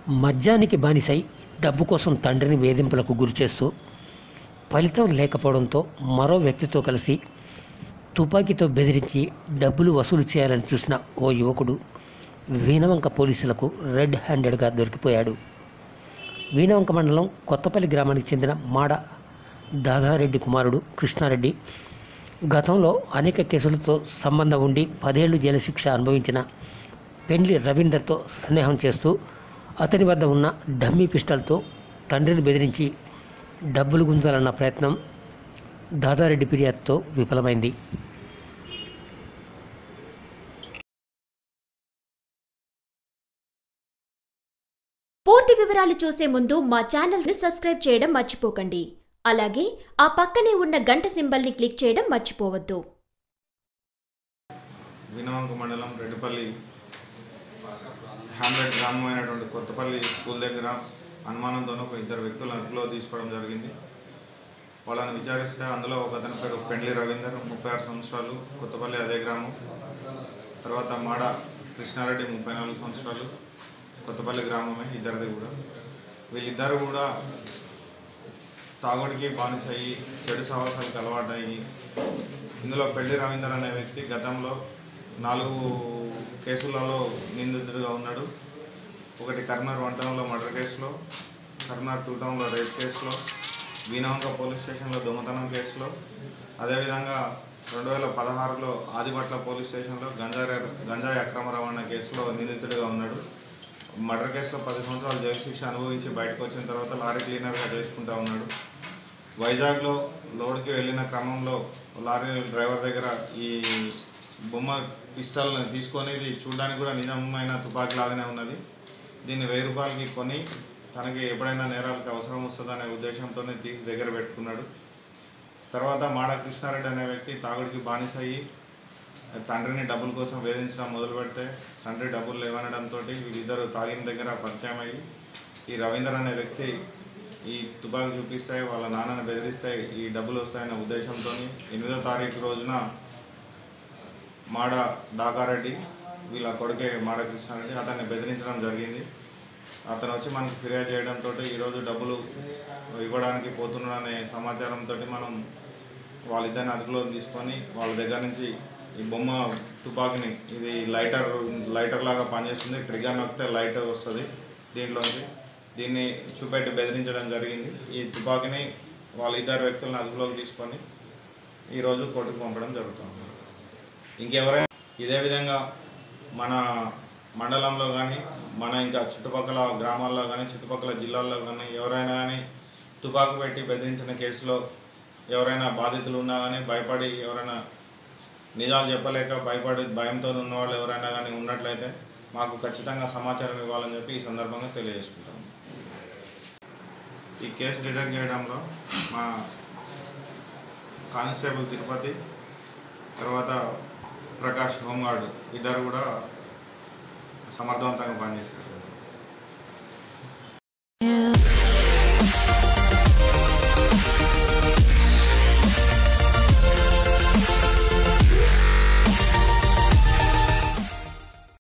మద్యానికి బానిసై డబ్బు కోసం తండ్రిని వేధింపులకు గురిచేస్తూ ఫలితం లేకపోవడంతో మరో వ్యక్తితో కలిసి తుపాకీతో బెదిరించి డబ్బులు వసూలు చేయాలని చూసిన ఓ యువకుడు వీణవంక పోలీసులకు రెడ్ హ్యాండెడ్గా దొరికిపోయాడు. వీణవంక మండలం కొత్తపల్లి గ్రామానికి చెందిన మాడ దాదారెడ్డి కుమారుడు కృష్ణారెడ్డి గతంలో అనేక కేసులతో సంబంధం ఉండి 10 ఏళ్లు జైలు శిక్ష అనుభవించిన పెండ్లి రవీందర్తో స్నేహం చేస్తూ అతని వద్ద ఉన్న డమ్మీ పిస్టల్తో తండ్రిని బెదిరించి డబ్బులు గుంజాలన్న ప్రయత్నం దాదారెడ్డి ఫిర్యాదుతో విఫలమైంది. పూర్తి వివరాలు చూసే ముందు మా ఛానల్ని సబ్స్క్రైబ్ చేయడం మర్చిపోకండి. అలాగే ఆ పక్కనే ఉన్న గంట సింబల్ని క్లిక్ చేయడం మర్చిపోవద్దు. వీణవంక మండలం రెడ్డిపల్లి హ్యామ్లెట్ గ్రామం అయినటువంటి కొత్తపల్లి స్కూల్ దగ్గర అనుమానంతో ఒక 2 వ్యక్తులను అదుపులో తీసుకోవడం జరిగింది. వాళ్ళని విచారిస్తే అందులో ఒక అతని పేరు పెండ్లి రవీందర్ 36 సంవత్సరాలు, కొత్తపల్లి అదే గ్రామం. తర్వాత మాడ కృష్ణారెడ్డి 34 సంవత్సరాలు, కొత్తపల్లి గ్రామమే, ఇద్దరిది కూడా. వీళ్ళిద్దరు కూడా తాగుడికి బానిసయ్యి చెడు సహవాసాలకు అలవాటయ్యి ఇందులో పెండ్లి రవీందర్ అనే వ్యక్తి గతంలో 4 కేసులలో నిందితుడిగా ఉన్నాడు. ఒకటి కర్నూలు 1 టౌన్లో మర్డర్ కేసులో, కర్నూలు 2 టౌన్లో రేప్ కేసులో, వీణవంక పోలీస్ స్టేషన్లో దొంగతనం కేసులో, అదేవిధంగా 2016లో ఆదిపట్ల పోలీస్ స్టేషన్లో గంజాయి అక్రమ రవాణా కేసులో నిందితుడిగా ఉన్నాడు. మర్డర్ కేసులో 10 సంవత్సరాలు జైలు శిక్ష అనుభవించి బయటకు వచ్చిన తర్వాత లారీ క్లీనర్గా చేసుకుంటూ ఉన్నాడు. వైజాగ్లో లోడ్కి వెళ్ళిన క్రమంలో లారీ డ్రైవర్ దగ్గర ఈ బొమ్మ పిస్టల్ని తీసుకొని ఇది చూడడానికి కూడా నిజమైన తుపాకీ లాగానే ఉన్నది. దీన్ని 1000 రూపాయలకి కొని తనకి ఎప్పుడైనా నేరాలకు అవసరం వస్తుందనే ఉద్దేశంతోనే తీసి దగ్గర పెట్టుకున్నాడు. తర్వాత మాడ కృష్ణారెడ్డి అనే వ్యక్తి తాగుడికి బానిసయ్యి తండ్రిని డబ్బుల కోసం వేధించడం మొదలు పెడితే తండ్రి డబ్బులు లేవనడంతో వీళ్ళిద్దరూ తాగిన దగ్గర పరిచయం అయ్యి ఈ రవీందర్ అనే వ్యక్తి ఈ తుపాకీ చూపిస్తే వాళ్ళ నాన్నని బెదిరిస్తే ఈ డబ్బులు వస్తాయనే ఉద్దేశంతో 8వ తారీఖు రోజున మాడ దాకారెడ్డి వీళ్ళ కొడుకే మాడ కృష్ణారెడ్డి అతన్ని బెదిరించడం జరిగింది. అతను వచ్చి మనకు ఫిర్యాదు చేయడంతో ఈరోజు డబ్బులు ఇవ్వడానికి పోతున్నాడనే సమాచారంతో మనం వాళ్ళిద్దరిని అదుపులో తీసుకొని వాళ్ళ దగ్గర నుంచి ఈ బొమ్మ తుపాకీని, ఇది లైటర్ లాగా పనిచేస్తుంది, ట్రిగ్గర్ నొక్కితే లైట్ వస్తుంది దీంట్లోంచి, దీన్ని చూపెట్టి బెదిరించడం జరిగింది. ఈ తుపాకీని వాళ్ళ 2 వ్యక్తులను అదుపులోకి తీసుకొని ఈరోజు కోర్టుకు పంపడం జరుగుతుంది. ఇంకెవరైనా ఇదే విధంగా మన మండలంలో కానీ మన ఇంకా చుట్టుపక్కల గ్రామాల్లో కానీ చుట్టుపక్కల జిల్లాల్లో కానీ ఎవరైనా కానీ తుపాకు పెట్టి బెదిరించిన కేసులో ఎవరైనా బాధితులు ఉన్నా కానీ భయపడి ఎవరైనా నిజాలు చెప్పలేక భయంతో ఉన్నవాళ్ళు ఎవరైనా కానీ ఉన్నట్లయితే మాకు ఖచ్చితంగా సమాచారం ఇవ్వాలని చెప్పి ఈ సందర్భంగా తెలియజేసుకుంటాము. ఈ కేసు డిటెక్ట్ చేయడంలో మా కానిస్టేబుల్ తిరుపతి, తర్వాత ప్రకాష్ హోంగార్డు ఇద్దరు కూడా సమర్థవంతంగా పనిచేశారు.